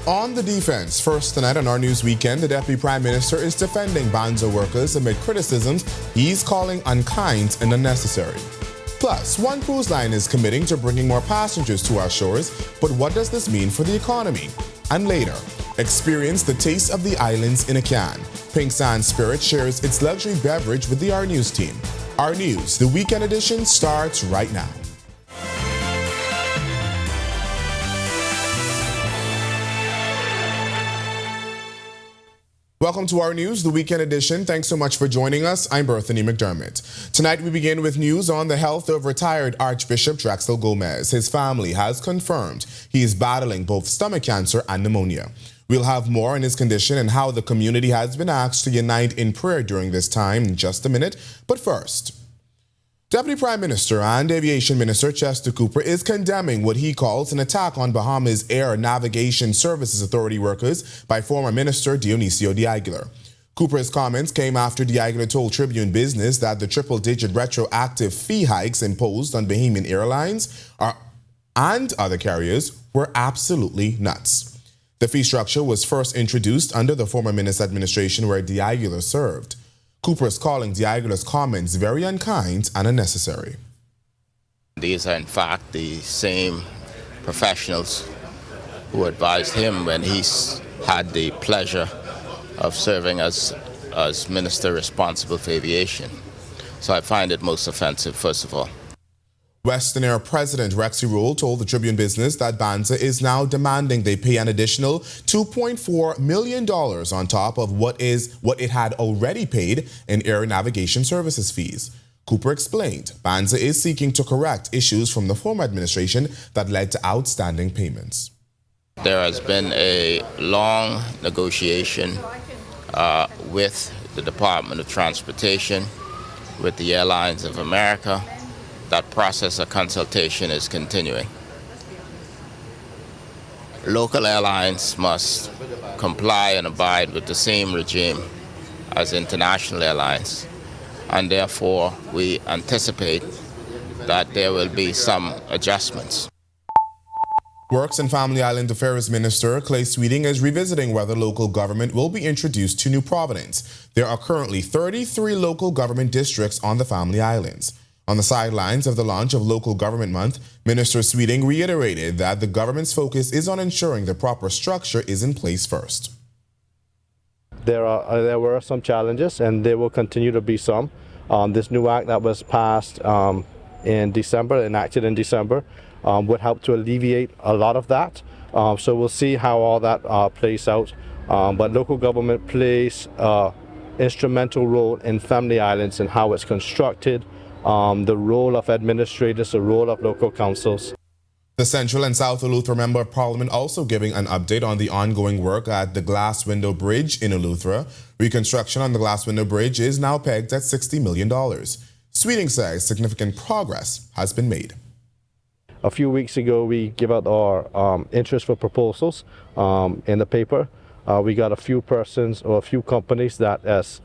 On the defense, first tonight on Our News Weekend, the Deputy Prime Minister is defending Banza workers amid criticisms he's calling unkind and unnecessary. Plus, one cruise line is committing to bringing more passengers to our shores, but what does this mean for the economy? And later, experience the taste of the islands in a can. Pink Sand Spirit shares its luxury beverage with the Our News team. Our News, the weekend edition, starts right now. Welcome to Our News, the weekend edition. Thanks so much for joining us. I'm Berthany McDermott. Tonight we begin with news on the health of retired Archbishop Drexel Gomez. His family has confirmed he is battling both stomach cancer and pneumonia. We'll have more on his condition and how the community has been asked to unite in prayer during this time in just a minute. But first, Deputy Prime Minister and Aviation Minister Chester Cooper is condemning what he calls an attack on Bahamas Air Navigation Services Authority workers by former Minister Dionisio de Aguilar. Cooper's comments came after de Aguilar told Tribune Business that the triple-digit retroactive fee hikes imposed on Bahamian Airlines and other carriers were absolutely nuts. The fee structure was first introduced under the former Minister administration where de Aguilar served. Cooper is calling de Aguilar's comments very unkind and unnecessary. These are in fact the same professionals who advised him when he had the pleasure of serving as minister responsible for aviation. So I find it most offensive, first of all. Western Air President Rexy Rule told the Tribune Business that Banza is now demanding they pay an additional $2.4 million on top of what it had already paid in air navigation services fees. Cooper explained Banza is seeking to correct issues from the former administration that led to outstanding payments. There has been a long negotiation with the Department of Transportation, with the Airlines of America. That process of consultation is continuing. Local airlines must comply and abide with the same regime as international airlines, and therefore we anticipate that there will be some adjustments. Works and Family Island Affairs Minister Clay Sweeting is revisiting whether local government will be introduced to New Providence. There are currently 33 local government districts on the Family Islands. On the sidelines of the launch of Local Government Month, Minister Sweeting reiterated that the government's focus is on ensuring the proper structure is in place first. There were some challenges, and there will continue to be some. This new act that was passed in December, enacted in December, would help to alleviate a lot of that. So we'll see how all that plays out. But local government plays an instrumental role in Family Islands and how it's constructed. The role of administrators, the role of local councils. The Central and South Eleuthera Member of Parliament also giving an update on the ongoing work at the Glass Window Bridge in Eleuthera. Reconstruction on the Glass Window Bridge is now pegged at $60 million. Sweeting says significant progress has been made. A few weeks ago, we gave out our interest for proposals in the paper. We got a few persons or a few companies that has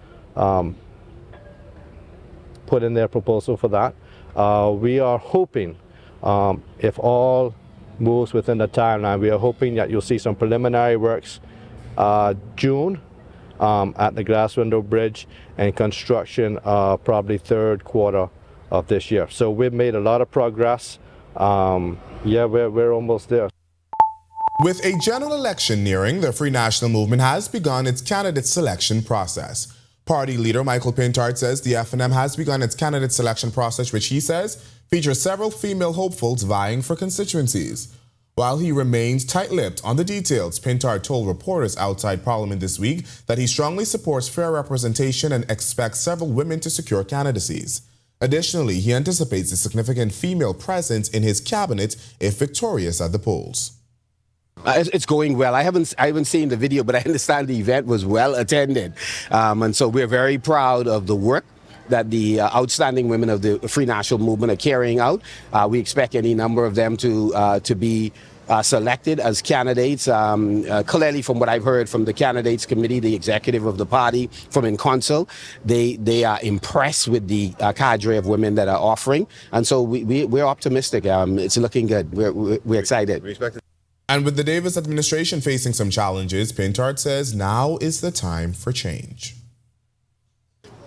put in their proposal for that. We are hoping, if all moves within the timeline, we are hoping that you'll see some preliminary works June at the Glass Window Bridge, and construction probably third quarter of this year. So we've made a lot of progress. We're almost there. With a general election nearing, the Free National Movement has begun its candidate selection process. Party leader Michael Pintard says the FNM has begun its candidate selection process, which he says features several female hopefuls vying for constituencies. While he remains tight-lipped on the details, Pintard told reporters outside Parliament this week that he strongly supports fair representation and expects several women to secure candidacies. Additionally, he anticipates a significant female presence in his cabinet if victorious at the polls. It's going well. I haven't seen the video, but I understand the event was well attended. And so we're very proud of the work that the outstanding women of the Free National Movement are carrying out. We expect any number of them to be selected as candidates. Clearly, from what I've heard from the candidates committee, the executive of the party, from in council, they are impressed with the cadre of women that are offering. And so we're optimistic. It's looking good. We're excited. And with the Davis administration facing some challenges, Pintard says now is the time for change.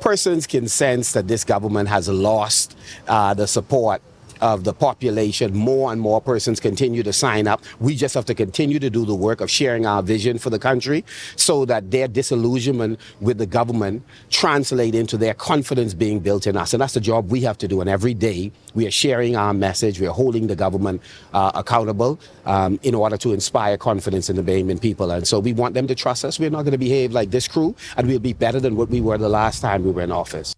Persons can sense that this government has lost the support of the population. More and more persons continue to sign up. We just have to continue to do the work of sharing our vision for the country so that their disillusionment with the government translate into their confidence being built in us. And that's the job we have to do. And every day we are sharing our message. We are holding the government accountable in order to inspire confidence in the Bahamian people. And so we want them to trust us. We're not going to behave like this crew, and we'll be better than what we were the last time we were in office.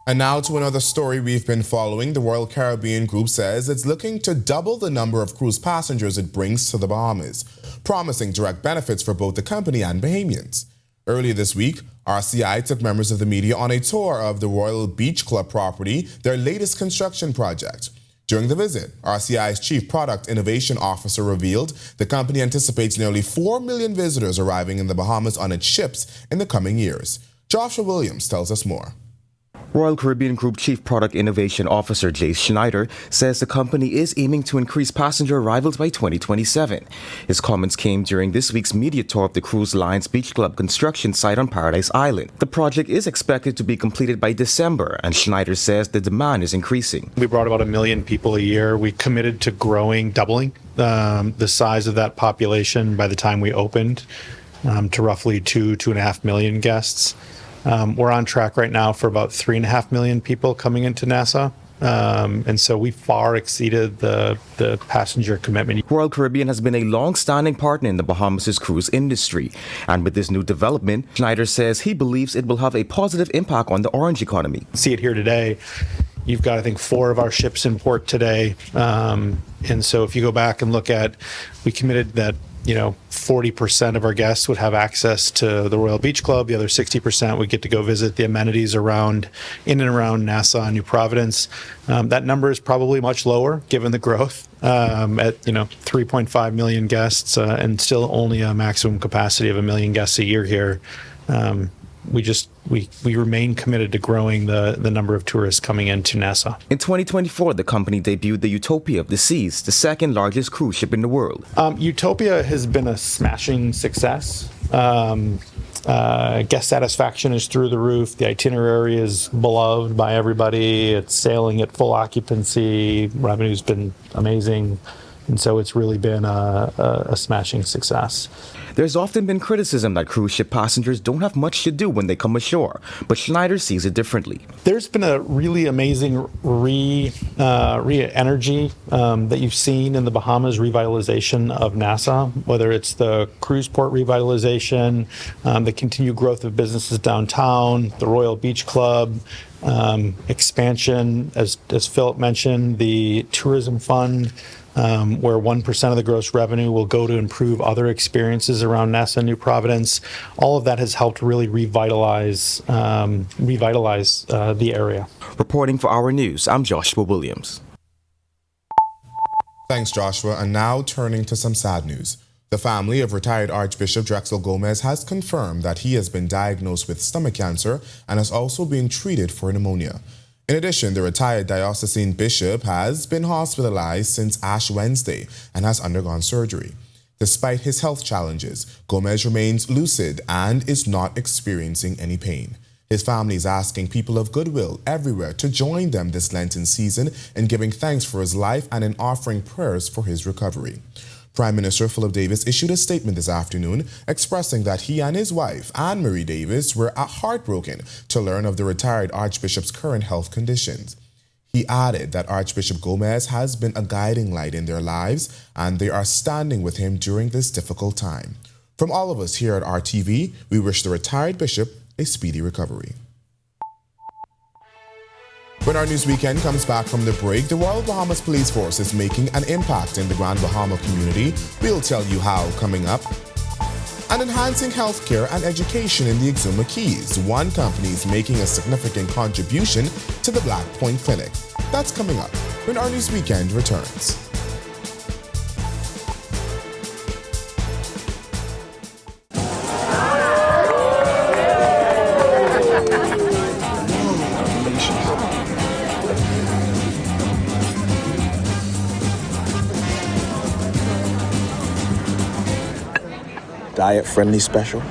And now to another story we've been following. The Royal Caribbean Group says it's looking to double the number of cruise passengers it brings to the Bahamas, promising direct benefits for both the company and Bahamians. Earlier this week, RCI took members of the media on a tour of the Royal Beach Club property, their latest construction project. During the visit, RCI's Chief Product Innovation Officer revealed the company anticipates nearly 4 million visitors arriving in the Bahamas on its ships in the coming years. Joshua Williams tells us more. Royal Caribbean Group Chief Product Innovation Officer Jace Schneider says the company is aiming to increase passenger arrivals by 2027. His comments came during this week's media tour of the cruise line's Beach Club construction site on Paradise Island. The project is expected to be completed by December, and Schneider says the demand is increasing. We brought about 1 million people a year. We committed to doubling the size of that population by the time we opened to roughly 2.5 million guests. We're on track right now for about 3.5 million people coming into Nassau. And so we far exceeded the passenger commitment. Royal Caribbean has been a long-standing partner in the Bahamas' cruise industry. And with this new development, Schneider says he believes it will have a positive impact on the orange economy. See it here today. You've got, I think, 4 of our ships in port today. And so if you go back and look at, we committed that 40% of our guests would have access to the Royal Beach Club. The other 60% would get to go visit the amenities in and around Nassau and New Providence. That number is probably much lower given the growth at 3.5 million guests and still only a maximum capacity of 1 million guests a year here. We remain committed to growing the number of tourists coming into Nassau. In 2024, the company debuted the Utopia of the Seas, the second largest cruise ship in the world. Utopia has been a smashing success. Guest satisfaction is through the roof. The itinerary is beloved by everybody. It's sailing at full occupancy. Revenue's been amazing. And so it's really been a smashing success. There's often been criticism that cruise ship passengers don't have much to do when they come ashore, but Schneider sees it differently. There's been a really amazing re-energy that you've seen in the Bahamas revitalization of Nassau, whether it's the cruise port revitalization, the continued growth of businesses downtown, the Royal Beach Club, expansion, as Philip mentioned, the tourism fund, where 1% of the gross revenue will go to improve other experiences around Nassau and New Providence. All of that has helped really revitalize the area. Reporting for Our News, I'm Joshua Williams. Thanks, Joshua. And now turning to some sad news. The family of retired Archbishop Drexel Gomez has confirmed that he has been diagnosed with stomach cancer and is also being treated for pneumonia. In addition, the retired diocesan bishop has been hospitalized since Ash Wednesday and has undergone surgery. Despite his health challenges, Gomez remains lucid and is not experiencing any pain. His family is asking people of goodwill everywhere to join them this Lenten season in giving thanks for his life and in offering prayers for his recovery. Prime Minister Philip Davis issued a statement this afternoon expressing that he and his wife, Anne-Marie Davis, were heartbroken to learn of the retired Archbishop's current health conditions. He added that Archbishop Gomez has been a guiding light in their lives and they are standing with him during this difficult time. From all of us here at RTV, we wish the retired bishop a speedy recovery. When our news weekend comes back from the break, the Royal Bahamas Police Force is making an impact in the Grand Bahama community. We'll tell you how coming up. And enhancing healthcare and education in the Exuma Keys. One company is making a significant contribution to the Black Point Clinic. That's coming up when our news weekend returns. diet-friendly special?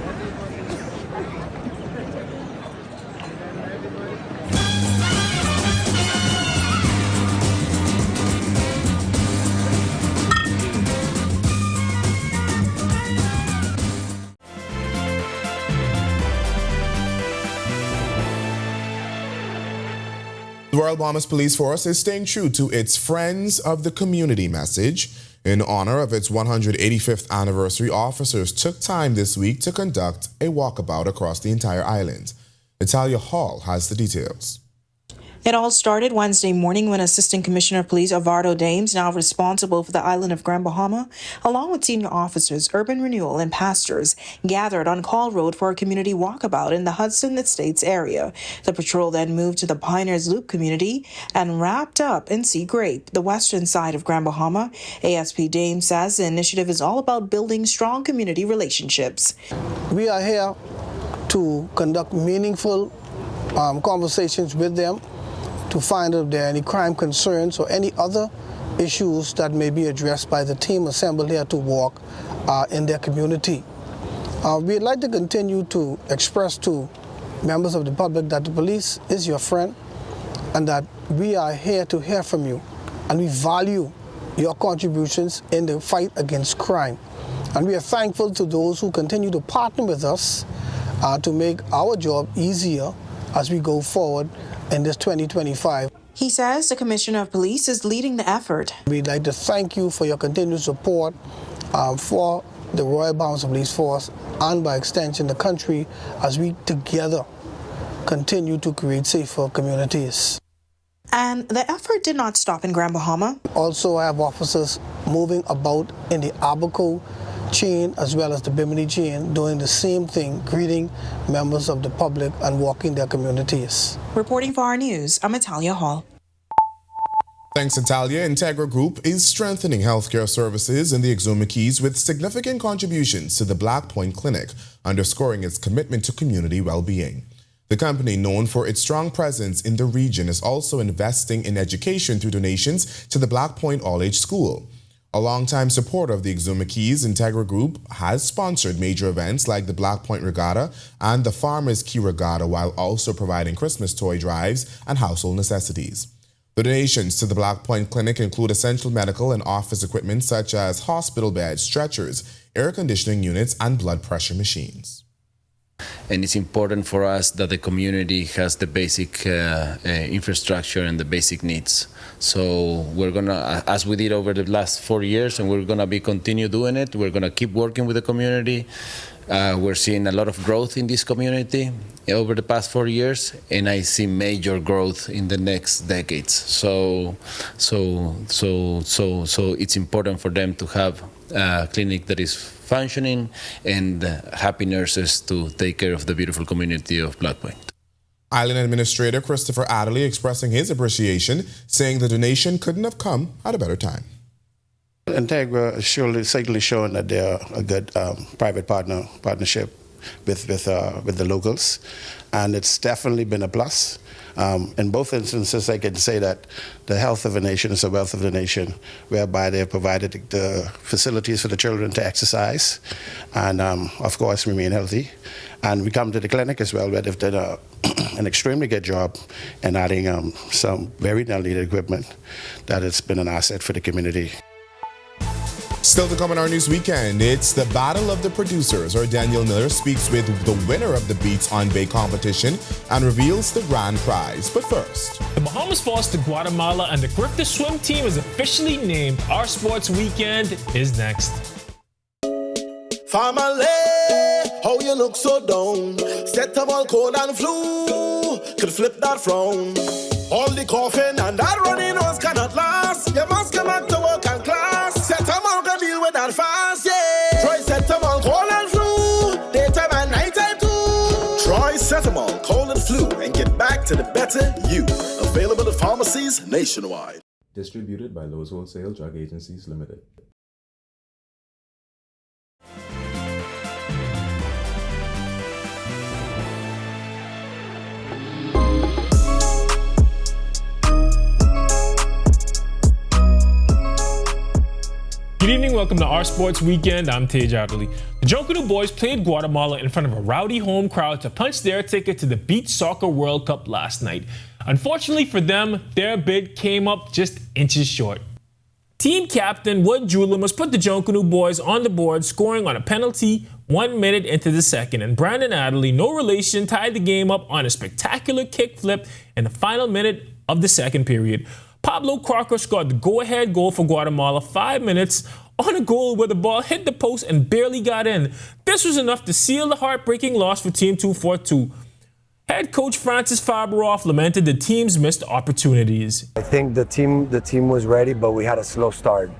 The Royal Bahamas Police Force is staying true to its Friends of the Community message. In honor of its 185th anniversary, officers took time this week to conduct a walkabout across the entire island. Natalia Hall has the details. It all started Wednesday morning when Assistant Commissioner of Police Eduardo Dames, now responsible for the island of Grand Bahama, along with senior officers, urban renewal, and pastors, gathered on Call Road for a community walkabout in the Hudson Estates area. The patrol then moved to the Pioneers Loop community and wrapped up in Sea Grape, the western side of Grand Bahama. ASP Dames says the initiative is all about building strong community relationships. We are here to conduct meaningful conversations with them, to find out if there are any crime concerns or any other issues that may be addressed by the team assembled here to walk in their community. We'd like to continue to express to members of the public that the police is your friend and that we are here to hear from you, and we value your contributions in the fight against crime. And we are thankful to those who continue to partner with us to make our job easier as we go forward in this 2025. He says the Commissioner of Police is leading the effort. We'd like to thank you for your continued support for the Royal Bahamas Police Force and by extension the country as we together continue to create safer communities. And the effort did not stop in Grand Bahama. Also, I have officers moving about in the Abaco chain as well as the Bimini chain, doing the same thing, greeting members of the public and walking their communities. Reporting for Our News, I'm Natalia Hall. Thanks, Natalia. Integra Group is strengthening healthcare services in the Exuma Keys with significant contributions to the Black Point Clinic, underscoring its commitment to community well-being. The company, known for its strong presence in the region, is also investing in education through donations to the Black Point All-Age School. A longtime supporter of the Exuma Keys, Integra Group has sponsored major events like the Black Point Regatta and the Farmers Key Regatta, while also providing Christmas toy drives and household necessities. The donations to the Black Point Clinic include essential medical and office equipment such as hospital beds, stretchers, air conditioning units, and blood pressure machines. And it's important for us that the community has the basic infrastructure and the basic needs. So we're gonna, as we did over the last 4 years, and we're gonna continue doing it. We're gonna keep working with the community. We're seeing a lot of growth in this community over the past 4 years, and I see major growth in the next decades. So it's important for them to have a clinic that is functioning and happy nurses to take care of the beautiful community of Black Point. Island Administrator Christopher Adderley expressing his appreciation, saying the donation couldn't have come at a better time. Integra has certainly shown that they're a good private partnership with the locals, and it's definitely been a plus. In both instances, I can say that the health of a nation is the wealth of the nation, whereby they have provided the facilities for the children to exercise and, of course, remain healthy. And we come to the clinic as well, where they've done an extremely good job in adding some very needed equipment that has been an asset for the community. Still to come on Our News Weekend, it's the Battle of the Producers, where Daniel Miller speaks with the winner of the Beats on Bay competition and reveals the grand prize. But first, the Bahamas falls to Guatemala and the Grifter swim team is officially named. Our Sports Weekend is next. Family, how you look so down? Set up all cold and flu, could flip that frown. All the coughing and that running nose cannot last. You must come back to work and class. Set up all can deal with that fast, yeah. Try set up all cold and flu, daytime and nighttime too. Try Setamol, cold and flu, and get back to the better you. Available at pharmacies nationwide. Distributed by Lowe's Wholesale Drug Agencies Limited. Good evening. welcome to Our Sports Weekend. I'm Tej Adderley. The Jonkanu boys played Guatemala in front of a rowdy home crowd to punch their ticket to the Beach Soccer World Cup last night. Unfortunately for them, their bid came up just inches short. Team captain Wood Julimus put the Jonkanu boys on the board, scoring on a penalty 1 minute into the second, and Brandon Adderley, no relation, tied the game up on a spectacular kick flip in the final minute of the second period. Pablo Crocker scored the go-ahead goal for Guatemala 5 minutes on a goal where the ball hit the post and barely got in. This was enough to seal the heartbreaking loss for Team 242. Head coach Francis Faberoff lamented the team's missed opportunities. I think the team was ready, but we had a slow start.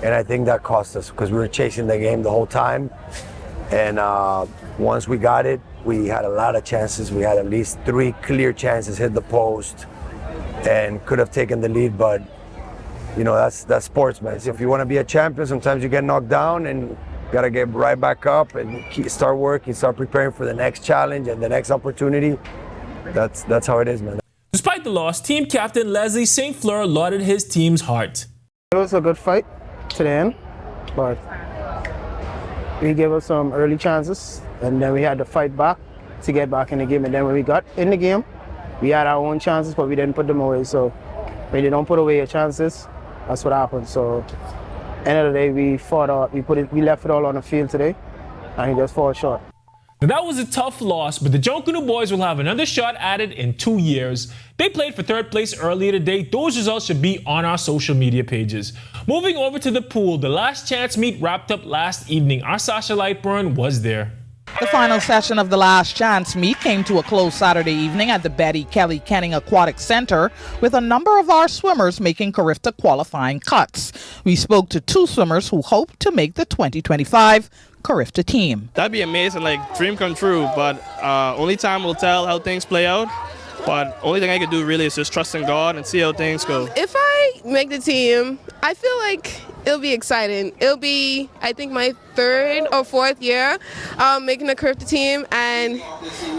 And I think that cost us because we were chasing the game the whole time. And once we got it, we had a lot of chances. We had at least 3 clear chances, hit the post, and could have taken the lead, but you know, that's sports, man. If you want to be a champion, sometimes you get knocked down and you gotta get right back up and start working, start preparing for the next challenge and the next opportunity. That's how it is, man. Despite the loss, team captain Leslie St. Fleur lauded his team's heart. It was a good fight to the end, but we gave us some early chances and then we had to fight back to get back in the game, and then when we got in the game, we had our own chances, but we didn't put them away. So when you don't put away your chances, that's what happened. So end of the day, we fought out. We left it all on the field today, and we just fought short. Now, that was a tough loss, but the Jonkanu boys will have another shot at it in 2 years. They played for third place earlier today. Those results should be on our social media pages. Moving over to the pool, the last chance meet wrapped up last evening. Our Sasha Lightburn was there. The final session of the Last Chance meet came to a close Saturday evening at the Betty Kelly Kenning Aquatic Center, with a number of our swimmers making Carifta qualifying cuts. We spoke to 2 swimmers who hope to make the 2025 Carifta team. That'd be amazing, like dream come true, but only time will tell how things play out. But only thing I could do really is just trust in God and see how things go. If I make the team, I feel like it'll be exciting. It'll be, I think, my 3rd or 4th year making the Carifta team, and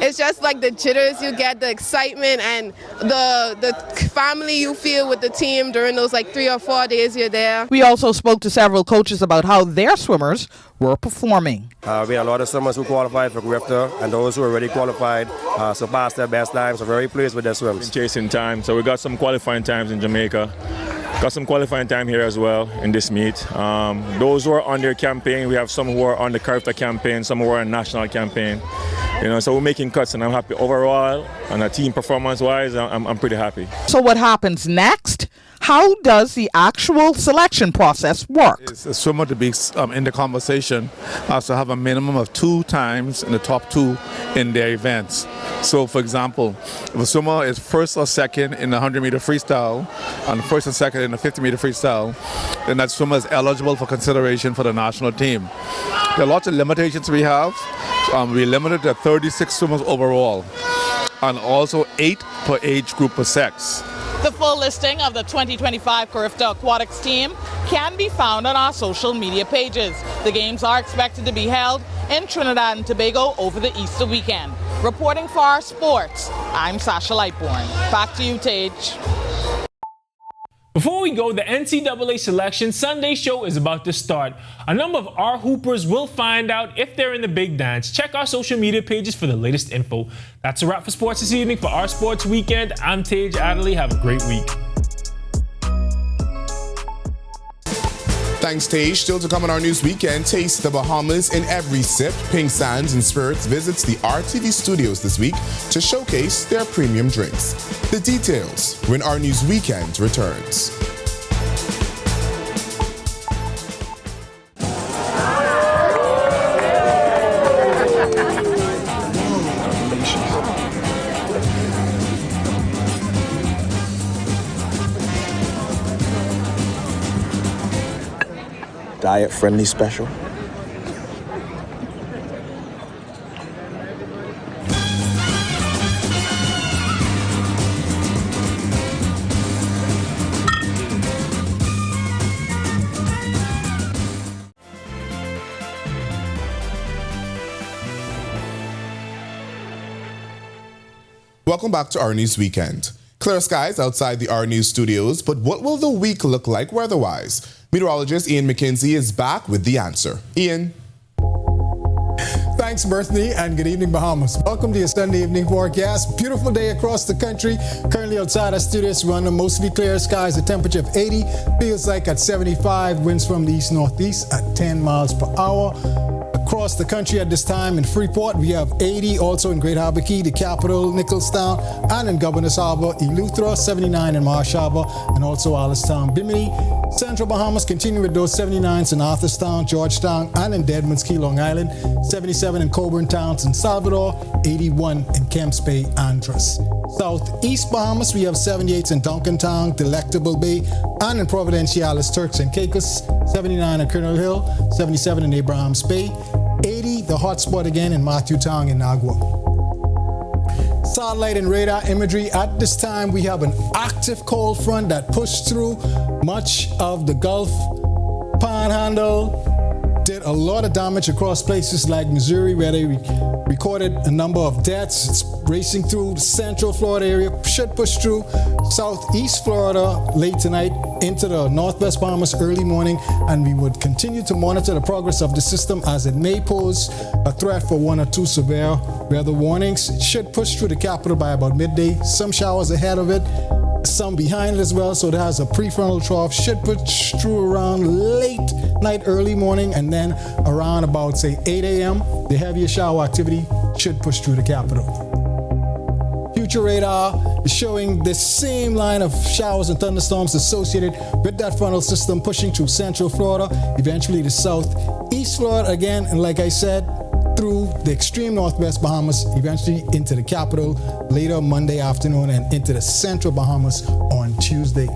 it's just like the jitters you get, the excitement, and the family you feel with the team during those like 3 or 4 days you're there. We also spoke to several coaches about how their swimmers were performing. We had a lot of swimmers who qualified for Carifta, and those who already qualified surpassed their best times. So very pleased with their swims. Chasing time, so we got some qualifying times in Jamaica. Got some qualifying time here as well in this meet. Those who are on their campaign, we have some who are on the Carifta campaign, some who are on national campaign. You know, so we're making cuts, and I'm happy overall. And a team performance-wise, I'm pretty happy. So what happens next? How does the actual selection process work? It's a swimmer to be in the conversation has to have a minimum of 2 times in the top 2 in their events. So, for example, if a swimmer is first or second in the 100-meter freestyle and first and second in the 50-meter freestyle, then that swimmer is eligible for consideration for the national team. There are lots of limitations we have. We're limited to 36 swimmers overall, and also 8 per age group per sex. The full listing of the 2025 Carifta Aquatics team can be found on our social media pages. The games are expected to be held in Trinidad and Tobago over the Easter weekend. Reporting for Our Sports, I'm Sasha Lightborn. Back to you, Tej. Before we go, the NCAA Selection Sunday show is about to start. A number of our hoopers will find out if they're in the big dance. Check our social media pages for the latest info. That's a wrap for sports this evening. For Our Sports Weekend, I'm Tej Adderley. Have a great week. Thanks, Tej. Still to come on Our News Weekend, taste the Bahamas in every sip. Pink Sands and Spirits visits the RTV studios this week to showcase their premium drinks. The details when Our News Weekend returns. Diet-friendly special. Welcome back to Our News Weekend. Clear skies outside the Our News studios, but what will the week look like weather-wise? Meteorologist Ian McKenzie is back with the answer. Ian. Thanks, Berthany, and good evening, Bahamas. Welcome to your Sunday evening forecast. Beautiful day across the country. Currently outside our studios, we're under mostly clear skies. A temperature of 80, feels like at 75. Winds from the east-northeast at 10 miles per hour. Across the country at this time in Freeport, we have 80. Also in Great Harbor Key, the capital, Nicholstown, and in Governor's Harbor, Eleuthera, 79 in Marsh Harbor, and also Allenstown, Bimini. Central Bahamas continue with those 79s in Arthurstown, Georgetown, and in Deadman's Key, Long Island. 77 in Coburn Towns in Salvador, 81 in Kemps Bay, Andros. Southeast Bahamas, we have 78s in Duncantown, Delectable Bay, and in Providenciales, Turks and Caicos. 79 in Colonel Hill, 77 in Abrahams Bay, 80, the hotspot again in Matthewtown in Agua. Satellite and radar imagery. At this time, we have an active cold front that pushed through much of the Gulf Panhandle. Did a lot of damage across places like Missouri, where they recorded a number of deaths. It's racing through the central Florida area, should push through southeast Florida late tonight into the northwest Bahamas early morning, and we would continue to monitor the progress of the system as it may pose a threat for one or two severe weather warnings. It should push through the capital by about midday. Some showers ahead of it, some behind it as well, so it has a prefrontal trough, should push through around late night, early morning, and then around about, say, 8 a.m., the heavier shower activity should push through the capital. Future radar is showing the same line of showers and thunderstorms associated with that frontal system pushing through central Florida, eventually to southeast Florida again, and like I said, through the extreme northwest Bahamas, eventually into the capital later Monday afternoon and into the central Bahamas on Tuesday.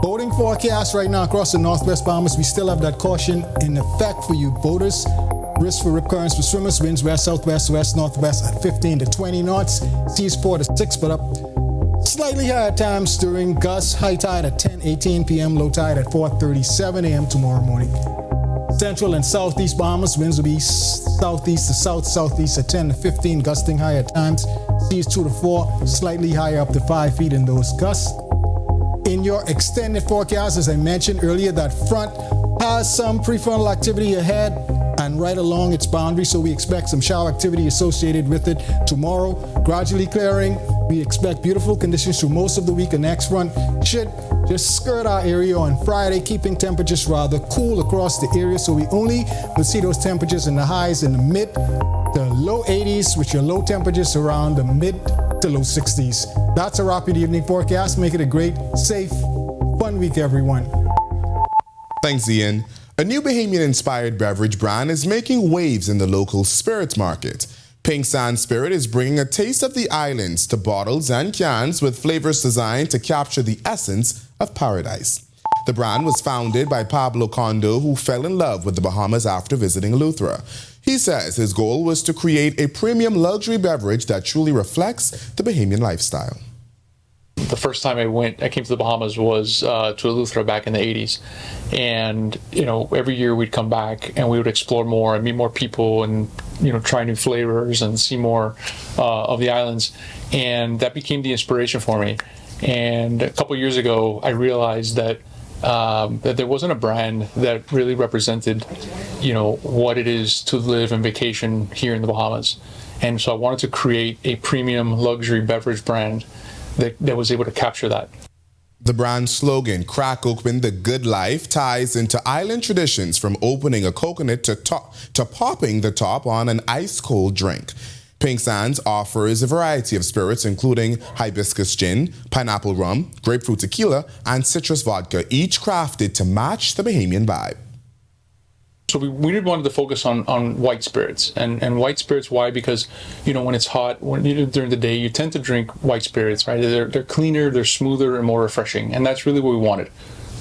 Boating forecast right now across the northwest Bahamas, we still have that caution in effect for you boaters. Risk for rip currents for swimmers, winds west, southwest, west, northwest at 15 to 20 knots. Seas 4 to 6, but up slightly higher times during gusts. High tide at 10:18 p.m., low tide at 4:37 a.m. tomorrow morning. Central and southeast Bahamas, winds will be southeast to southeast at 10 to 15, gusting high at times. Seas 2 to 4, slightly higher up to 5 feet in those gusts. In your extended forecast, as I mentioned earlier, that front has some prefrontal activity ahead and right along its boundary, so we expect some shower activity associated with it tomorrow. Gradually clearing. We expect beautiful conditions through most of the week. The next front should just skirt our area on Friday, keeping temperatures rather cool across the area, so we only will see those temperatures in the highs in the mid to low 80s, with your low temperatures around the mid to low 60s. That's a wrap of the evening forecast. Make it a great, safe, fun week, everyone. Thanks, Ian. A new Bahamian-inspired beverage brand is making waves in the local spirits market. Pink Sand Spirit is bringing a taste of the islands to bottles and cans with flavors designed to capture the essence of paradise. The brand was founded by Pablo Condo, who fell in love with the Bahamas after visiting Eleuthera. He says his goal was to create a premium luxury beverage that truly reflects the Bahamian lifestyle. The first time I came to the Bahamas was to Eleuthera back in the 80s. And, every year we'd come back and we would explore more and meet more people and, try new flavors and see more of the islands. And that became the inspiration for me. And a couple years ago, I realized that there wasn't a brand that really represented, what it is to live and vacation here in the Bahamas. And so I wanted to create a premium luxury beverage brand that was able to capture that. The brand's slogan, "Crack Open the Good Life," ties into island traditions, from opening a coconut to popping the top on an ice-cold drink. Pink Sands offers a variety of spirits, including hibiscus gin, pineapple rum, grapefruit tequila, and citrus vodka, each crafted to match the Bahamian vibe. So we really wanted to focus on white spirits. And white spirits, why? Because, when it's hot, during the day, you tend to drink white spirits, right? They're cleaner, they're smoother, and more refreshing. And that's really what we wanted,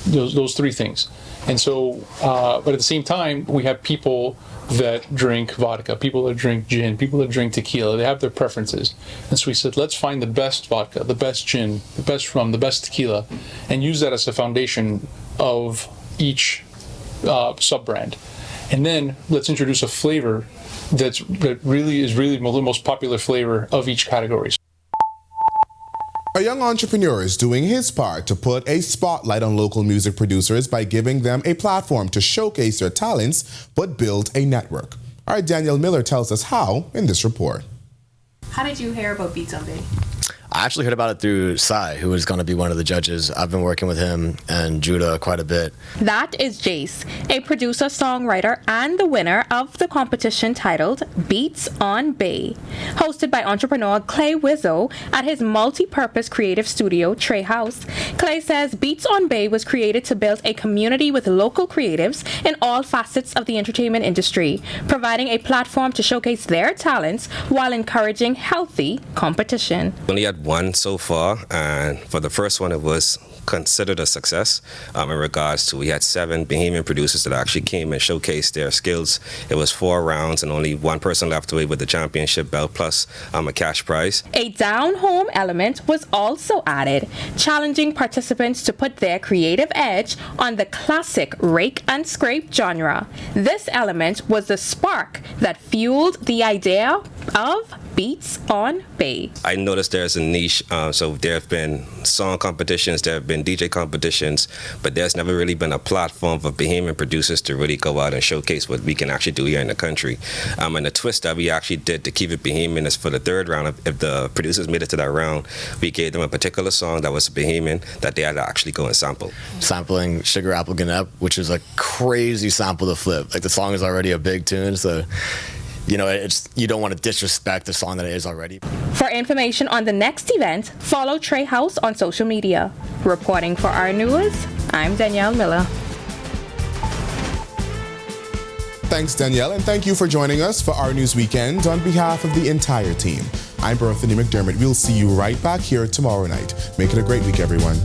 those three things. And so, but at the same time, we have people that drink vodka, people that drink gin, people that drink tequila. They have their preferences. And so we said, let's find the best vodka, the best gin, the best rum, the best tequila, and use that as the foundation of each sub-brand. And then let's introduce a flavor that really is the most popular flavor of each category. A young entrepreneur is doing his part to put a spotlight on local music producers by giving them a platform to showcase their talents but build a network. Our Danielle Miller tells us how in this report. How did you hear about Beats on Bay? I actually heard about it through Sai, who is going to be one of the judges. I've been working with him and Judah quite a bit. That is Jace, a producer, songwriter, and the winner of the competition titled Beats on Bay, hosted by entrepreneur Clay Wizzo at his multi-purpose creative studio, Trey House. Clay says Beats on Bay was created to build a community with local creatives in all facets of the entertainment industry, providing a platform to showcase their talents while encouraging healthy competition. We only had one so far, and for the first one it was considered a success in regards to we had 7 Bahamian producers that actually came and showcased their skills. It was 4 rounds and only one person left away with the championship belt plus a cash prize. A down-home element was also added, challenging participants to put their creative edge on the classic rake and scrape genre. This element was the spark that fueled the idea of Beats on Bay. I noticed there's a niche, so there have been song competitions, there have been DJ competitions, but there's never really been a platform for Bahamian producers to really go out and showcase what we can actually do here in the country. And the twist that we actually did to keep it Bahamian is for the 3rd round, if the producers made it to that round, we gave them a particular song that was Bahamian that they had to actually go and sample. Sampling Sugar Apple Ganep, which is a crazy sample to flip. Like the song is already a big tune, so you know, you don't want to disrespect the song that it is already. For information on the next event, follow Trey House on social media. Reporting for Our News, I'm Danielle Miller. Thanks, Danielle, and thank you for joining us for Our News Weekend on behalf of the entire team. I'm Berthany McDermott. We'll see you right back here tomorrow night. Make it a great week, everyone.